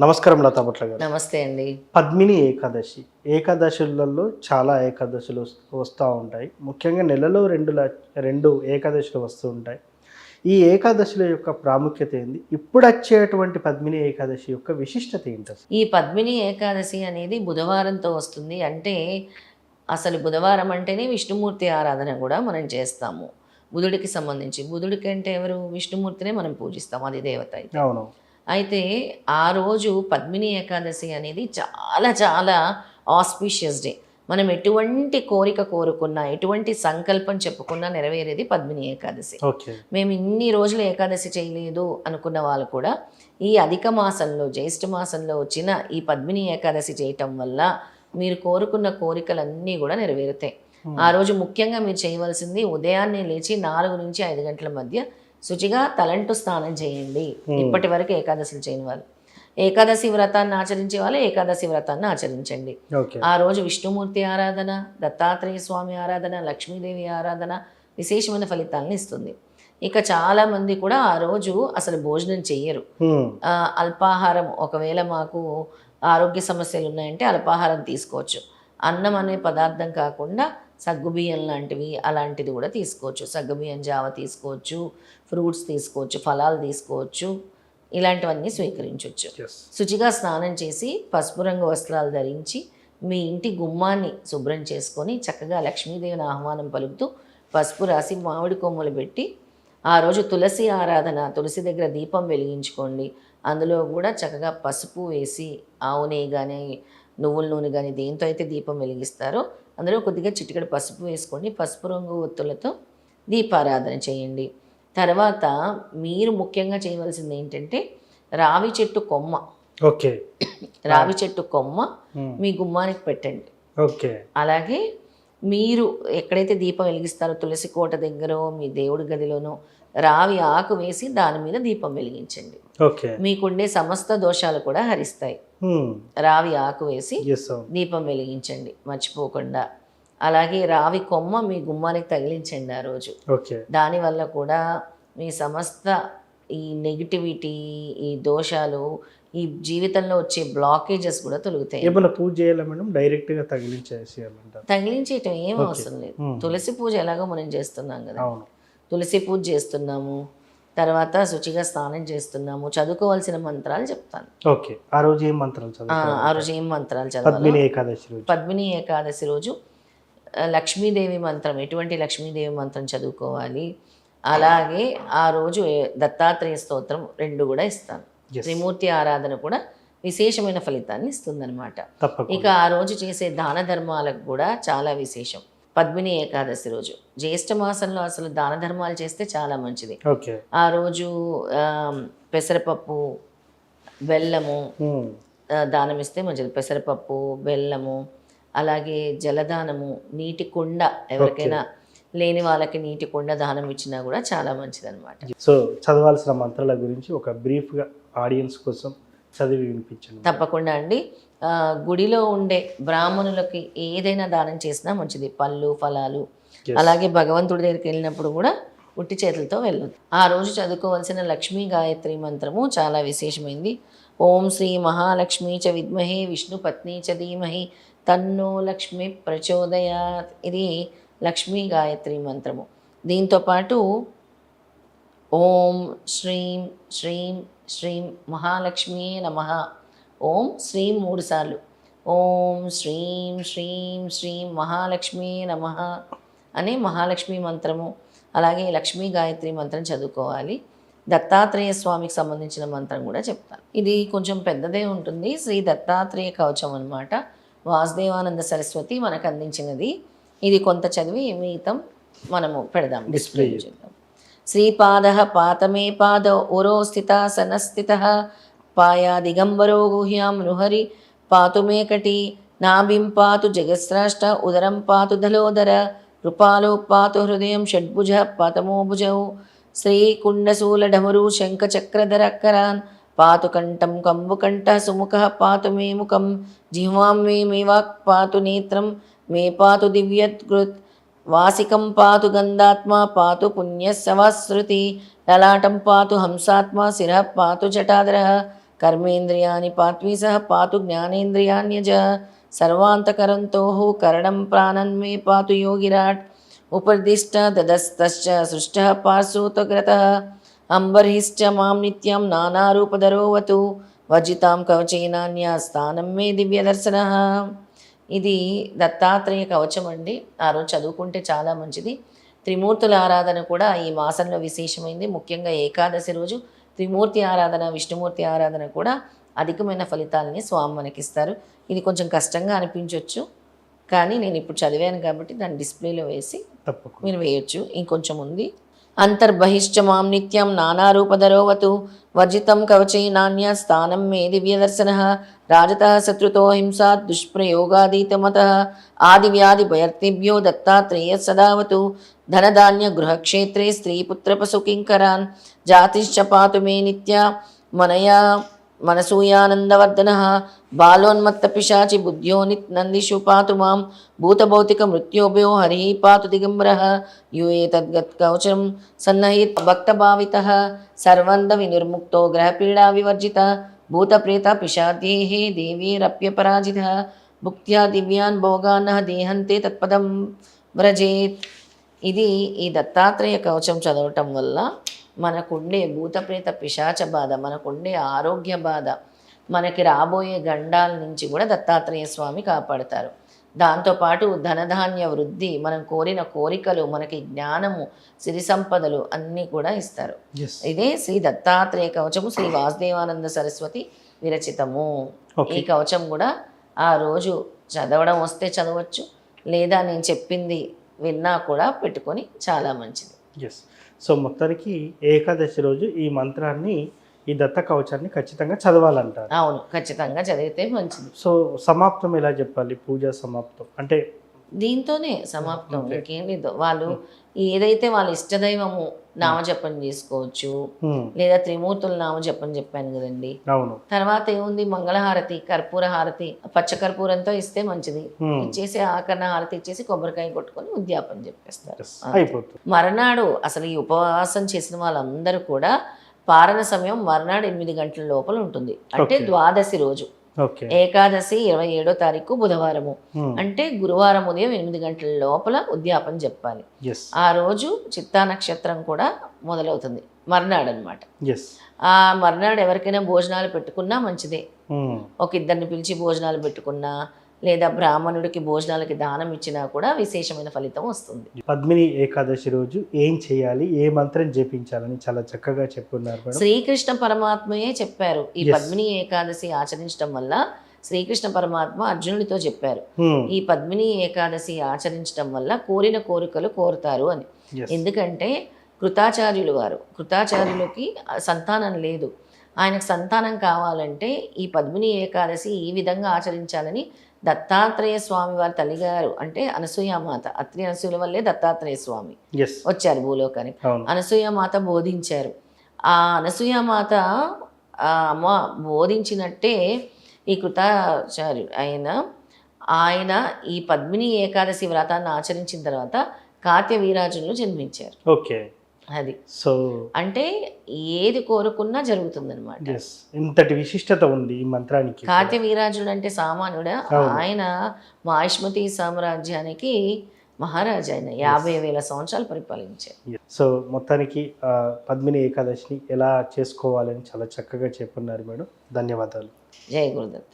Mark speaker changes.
Speaker 1: నమస్కారం లతా భట్ల గారు.
Speaker 2: నమస్తే అండి.
Speaker 1: పద్మిని ఏకాదశి. ఏకాదశులలో చాలా ఏకాదశులు వస్తూ ఉంటాయి. ముఖ్యంగా నెలలో 2 ఏకాదశులు వస్తూ ఉంటాయి. ఈ ఏకాదశుల యొక్క ప్రాముఖ్యత ఏంది? ఇప్పుడొచ్చేటువంటి పద్మిని ఏకాదశి యొక్క విశిష్టత ఏంటసలు?
Speaker 2: ఈ పద్మిని ఏకాదశి అనేది బుధవారంతో వస్తుంది. అంటే అసలు బుధవారం అంటేనే విష్ణుమూర్తి ఆరాధన కూడా మనం చేస్తాము. బుధుడికి సంబంధించి. బుధుడికి అంటే ఎవరు? విష్ణుమూర్తినే మనం పూజిస్తాం. అది దేవత అయితే.
Speaker 1: అవును.
Speaker 2: అయితే ఆ రోజు పద్మిని ఏకాదశి అనేది చాలా చాలా ఆస్పీషియస్ డే. మనం ఎటువంటి కోరిక కోరుకున్నా, ఎటువంటి సంకల్పం చెప్పుకున్నా నెరవేరేది పద్మిని ఏకాదశి.
Speaker 1: ఓకే.
Speaker 2: మేము ఇన్ని రోజులు ఏకాదశి చేయలేదు అనుకున్న వాళ్ళు కూడా ఈ అధిక మాసంలో, జ్యేష్ఠ మాసంలో వచ్చిన ఈ పద్మిని ఏకాదశి చేయటం వల్ల మీరు కోరుకున్న కోరికలన్నీ కూడా నెరవేరుతాయి. ఆ రోజు ముఖ్యంగా మీరు చేయవలసింది ఉదయాన్నే లేచి 4 నుంచి 5 గంటల మధ్య శుచిగా తలంటు స్నానం చేయండి. ఇప్పటి వరకు ఏకాదశులు చేయని వాళ్ళు, ఏకాదశి వ్రతాన్ని ఆచరించే వాళ్ళు ఏకాదశి వ్రతాన్ని ఆచరించండి. ఆ రోజు విష్ణుమూర్తి ఆరాధన, దత్తాత్రేయ స్వామి ఆరాధన, లక్ష్మీదేవి ఆరాధన విశేషమైన ఫలితాలను ఇస్తుంది. ఇక చాలా మంది కూడా ఆ రోజు అసలు భోజనం చెయ్యరు. అల్పాహారం, ఒకవేళ మాకు ఆరోగ్య సమస్యలు ఉన్నాయంటే అల్పాహారం తీసుకోవచ్చు. అన్నం అనే పదార్థం కాకుండా సగ్గుబియ్యం లాంటివి అలాంటిది కూడా తీసుకోవచ్చు. సగ్గుబియ్యం జావ తీసుకోవచ్చు, ఫ్రూట్స్ తీసుకోవచ్చు, ఫలాలు తీసుకోవచ్చు, ఇలాంటివన్నీ స్వీకరించవచ్చు. శుచిగా స్నానం చేసి పసుపు రంగు వస్త్రాలు ధరించి మీ ఇంటి గుమ్మాన్ని శుభ్రం చేసుకొని చక్కగా లక్ష్మీదేవిని ఆహ్వానం పలుకుతూ పసుపు రాసి మామిడి కొమ్మలు పెట్టి ఆ రోజు తులసి ఆరాధన, తులసి దగ్గర దీపం వెలిగించుకోండి. అందులో కూడా చక్కగా పసుపు వేసి ఆవు నెయ్యి కానీ నువ్వుల నూనె కానీ దేంతో అయితే దీపం వెలిగిస్తారో అందులో కొద్దిగా చిటికెడు పసుపు వేసుకోండి. పసుపు రంగు ఒత్తులతో దీపారాధన చేయండి. తర్వాత మీరు ముఖ్యంగా చేయవలసింది ఏంటంటే రావి చెట్టు కొమ్మ.
Speaker 1: ఓకే.
Speaker 2: రావి చెట్టు కొమ్మ మీ గుమ్మానికి పెట్టండి.
Speaker 1: ఓకే.
Speaker 2: అలాగే మీరు ఎక్కడైతే దీపం వెలిగిస్తారో తులసి కోట దగ్గర మీ దేవుడి గదిలోనో రావి ఆకు వేసి దాని మీద దీపం వెలిగించండి. మీకుండే సమస్త దోషాలు కూడా హరిస్తాయి. రావి ఆకు వేసి దీపం వెలిగించండి మర్చిపోకుండా. అలాగే రావి కొమ్మ మీ గుమ్మానికి తగిలించండి ఆ రోజు. దానివల్ల కూడా మీ సమస్త ఈ నెగిటివిటీ, ఈ దోషాలు, ఈ జీవితంలో వచ్చే బ్లాకేజెస్ కూడా తొలుగుతాయి.
Speaker 1: ఏమైనా పూజ చేయాలా మేడం? డైరెక్ట్ గా
Speaker 2: తగిలించేయటం ఏం అవసరం లేదు. తులసి పూజ ఎలాగో మనం చేస్తున్నాం కదా, తులసి పూజ చేస్తున్నాము, తర్వాత శుచిగా స్నానం చేస్తున్నాము, చదువుకోవాల్సిన మంత్రాలు చెప్తాను.
Speaker 1: ఓకే. ఆ రోజు ఏం మంత్రాలు
Speaker 2: చదవాలి? పద్మిని ఏకాదశి రోజు లక్ష్మీదేవి మంత్రం, ఎటువంటి లక్ష్మీదేవి మంత్రం చదువుకోవాలి. అలాగే ఆ రోజు దత్తాత్రేయ స్తోత్రం 2 కూడా ఇస్తాను. త్రిమూర్తి ఆరాధన కూడా విశేషమైన ఫలితాన్ని ఇస్తుందన్నమాట. ఇక ఆ రోజు చేసే దాన ధర్మాలకు కూడా చాలా విశేషం. పద్మిని ఏకాదశి రోజు జ్యేష్ఠ మాసంలో అసలు దాన ధర్మాలు చేస్తే చాలా మంచిది. ఆ రోజు పెసరపప్పు, బెల్లము దానం ఇస్తే మంచిది. పెసరపప్పు, బెల్లము, అలాగే జలదానము, నీటి కుండ, ఎవరికైనా లేని వాళ్ళకి నీటి కుండ దానం ఇచ్చినా కూడా చాలా మంచిది అనమాట.
Speaker 1: సో చదవాల్సిన మంత్రాల గురించి ఒక బ్రీఫ్గా ఆడియన్స్ కోసం చదివి వినిపించండి.
Speaker 2: తప్పకుండా అండి. గుడిలో ఉండే బ్రాహ్మణులకి ఏదైనా దానం చేసినా మంచిది. పళ్ళు, ఫలాలు. అలాగే భగవంతుడి దగ్గరికి వెళ్ళినప్పుడు కూడా ఉట్టి చేతులతో వెళ్ళదు. ఆ రోజు చదువుకోవాల్సిన లక్ష్మీ గాయత్రి మంత్రము చాలా విశేషమైంది. ఓం శ్రీ మహాలక్ష్మీ చ విద్మహే విష్ణు పత్ని చ ధీమహి తన్నో లక్ష్మి ప్రచోదయాత్. ఇది లక్ష్మీ గాయత్రి మంత్రము. దీంతోపాటు ఓం శ్రీం శ్రీం శ్రీం మహాలక్ష్మీ నమః, ఓం శ్రీం 3 సార్లు, ఓం శ్రీం శ్రీం శ్రీం మహాలక్ష్మీ నమః అనే మహాలక్ష్మి మంత్రము, అలాగే లక్ష్మీ గాయత్రి మంత్రం చదువుకోవాలి. దత్తాత్రేయ స్వామికి సంబంధించిన మంత్రం కూడా చెప్తాను. ఇది కొంచెం పెద్దదే ఉంటుంది. శ్రీ దత్తాత్రేయ కవచం అన్నమాట. వాసుదేవానంద సరస్వతి మనకు అందించినది. ఇది కొంత చదివి మిగతా మనము పెడదాం, డిస్ప్లే చేద్దాం. శ్రీపాదః పాతమే పాదౌ ఉరో స్థితాసనస్థితః పాయా దిగంబరో గుహ్యాం నృహరి పాతు మేకటి నాభిం పాతు జగత్స్రాష్ట ఉదరం పాతు ధలోదర కృపాలో పాతు హృదయం షడ్భుజ పాతమో భుజౌ శ్రీకుండశూలఢమరు శంఖచక్రధరక్కరాన్ పాతు కంఠం కంబుకంఠ సుముఖః పాతు మే ముఖం జిహ్వాం మే వాక్ పాతు నేత్రం మే పాతు దివ్యత్కృత్ వాసికం పాతు గంధాత్మా పాతు పుణ్యస్సవాశ్రుతి లలాటం పాతు హంసాత్మా శిరః పాతు జటాధరః కర్మేంద్రియాణి పాత్వీ సహ పాతు జ్ఞానేంద్రియాణ్యజ సర్వాంతకరంతో కరణం ప్రాణన్మే పాతు యోగిరాట్ ఉపదిష్ట దదస్తశ్చ సృష్ట పార్శ్వోతగ్రత అంబర్హిశ్చ మాం నిత్యం నానారూపధరోవతు వర్జితాం కవచేనాన్య స్థానం మే దివ్యదర్శన. ఇది దత్తాత్రేయ కవచం అండి. ఆ రోజు చదువుకుంటే చాలా మంచిది. త్రిమూర్తుల ఆరాధన కూడా ఈ మాసంలో విశేషమైంది. ముఖ్యంగా ఏకాదశి రోజు త్రిమూర్తి ఆరాధన, విష్ణుమూర్తి ఆరాధన కూడా అధికమైన ఫలితాలని స్వామి మనకిస్తారు. ఇది కొంచెం కష్టంగా అనిపించవచ్చు, కానీ నేను ఇప్పుడు చదివాను కాబట్టి దాన్ని డిస్ప్లేలో వేసి
Speaker 1: తప్పకుండా
Speaker 2: మీరు వేయొచ్చు. ఇంకొంచెం ఉంది. అంతర్బహిశ్చ మాం నిత్యం నానారూపధరోవతు వర్జితం కవచే నాణ్య స్థానం మే దివ్యదర్శన రాజతః శత్రుతో హింసాత్ దుష్ప్రయోగాదీతమత ఆదివ్యాధి భయర్తిభ్యో దత్తాత్రేయ సదావతు ధనధాన్య గృహక్షేత్రే స్త్రీపుత్రపశుకింకరాన్ జాతిశ్చ పాతు మే నిత్య మనయా మనసూయానందవర్ధన బాలోన్మత్త పిశాచి బుద్ధ్యో నందిషు పాతు మాం భూతభౌతిక మృత్యోభ్యో హరి పాతు దిగంబర యూఏ తద్గత్ కవచం సన్నహిత్ భక్తభావిత సర్వంద వినిర్ముక్తో గ్రహపీడా వివర్జిత భూతప్రేత పిశాద్యేహే దేవీరప్యపరాజిత భుక్త్యా దివ్యాన్ భోగాన్ దేహంతే తత్పదం వ్రజేత్. ఇది ఈ దత్తాత్రేయ కవచం చదవటం వల్ల మనకుండే భూతప్రేత పిశాచ బాధ, మనకుండే ఆరోగ్య బాధ, మనకి రాబోయే గండాల నుంచి కూడా దత్తాత్రేయ స్వామి కాపాడతారు. దాంతోపాటు ధనధాన్య వృద్ధి, మనం కోరిన కోరికలు, మనకి జ్ఞానము, సిరి సంపదలు అన్నీ కూడా ఇస్తారు. ఇదే శ్రీ దత్తాత్రేయ కవచము, శ్రీ వాసుదేవానంద సరస్వతి విరచితము. ఈ కవచం కూడా ఆ రోజు చదవడం వస్తే చదవచ్చు, లేదా నేను చెప్పింది విన్నా కూడా పెట్టుకొని చాలా మంచిది.
Speaker 1: ఎస్. సో మొత్తానికి ఏకాదశి రోజు ఈ మంత్రాన్ని, ఈ దత్త కవచాన్ని ఖచ్చితంగా చదవాలంటారు.
Speaker 2: అవును, ఖచ్చితంగా చదివితే మంచిది.
Speaker 1: సో సమాప్తం ఎలా చెప్పాలి? పూజ సమాప్తం అంటే
Speaker 2: దీంతోనే సమాప్తం, ఇంకేం లేదు. వాళ్ళు ఏదైతే వాళ్ళ ఇష్టదైవము నామజపం చేసుకోవచ్చు, లేదా త్రిమూర్తుల నామజపం చెప్పాను కదండి.
Speaker 1: అవును.
Speaker 2: తర్వాత ఏముంది, మంగళహారతి, కర్పూర హారతి, పచ్చ కర్పూరంతో ఇస్తే మంచిది. ఇచ్చేసి ఆకరణ హారతి ఇచ్చేసి కొబ్బరికాయ కొట్టుకొని ఉద్యాపన చెప్పేస్తారు,
Speaker 1: అయిపోతుంది.
Speaker 2: మరునాడు అసలు ఈ ఉపవాసం చేసిన వాళ్ళందరూ కూడా పారణ సమయం మరునాడు 8 గంటల లోపల ఉంటుంది. అంటే ద్వాదశి రోజు. ఏకాదశి 27వ తారీఖు బుధవారము, అంటే గురువారం ఉదయం 8 గంటల లోపల ఉద్యాపన చెప్పాలి. ఆ రోజు చిత్తా నక్షత్రం కూడా మొదలవుతుంది, మర్నాడు అనమాట. ఆ మర్నాడు ఎవరికైనా భోజనాలు పెట్టుకున్నా మంచిదే. ఒక ఇద్దరిని పిలిచి భోజనాలు పెట్టుకున్నా, లేదా బ్రాహ్మణుడికి భోజనాలకి దానం ఇచ్చినా కూడా విశేషమైన ఫలితం వస్తుంది.
Speaker 1: పద్మిని ఏకాదశి రోజు ఏం చేయాలి, ఏ మంత్రం జపించాలని చాలా చక్కగా చెప్పున్నారు.
Speaker 2: శ్రీకృష్ణ పరమాత్మయే చెప్పారు. ఈ పద్మిని ఏకాదశి ఆచరించడం వల్ల శ్రీకృష్ణ పరమాత్మ అర్జునుడితో చెప్పారు, ఈ పద్మిని ఏకాదశి ఆచరించడం వల్ల కోరిన కోరికలు కోరుతారు అని. ఎందుకంటే కృతాచార్యులకి సంతానం లేదు. ఆయనకు సంతానం కావాలంటే ఈ పద్మిని ఏకాదశి ఈ విధంగా ఆచరించాలని దత్తాత్రేయ స్వామి వారి తల్లిగారు, అంటే అనసూయమాత, అత్రి అనసూయ వల్లే దత్తాత్రేయ స్వామి వచ్చారు భూలోకానికి. అనసూయమాత బోధించారు. ఆ అనసూయమాత అమ్మ బోధించినట్టే ఈ కృతాచార్యుడు ఆయన ఈ పద్మిని ఏకాదశి వ్రతాన్ని ఆచరించిన తర్వాత కార్త్య వీరాజులు జన్మించారు.
Speaker 1: ఓకే,
Speaker 2: అది.
Speaker 1: సో
Speaker 2: అంటే ఏది కోరుకున్నా జరుగుతుందన్నమాట.
Speaker 1: ఇంతటి విశిష్టత ఉంది ఈ మంత్రానికి.
Speaker 2: కార్త్య వీరాజుడు అంటే సామాన్యుడా? ఆయన మాహిష్మతి సామ్రాజ్యానికి మహారాజు. ఆయన 50,000 సంవత్సరాలు పరిపాలించారు.
Speaker 1: సో మొత్తానికి పద్మిని ఏకాదశిని ఎలా చేసుకోవాలని చాలా చక్కగా చెప్పున్నారు మేడం. ధన్యవాదాలు.
Speaker 2: జై గురుదత్త.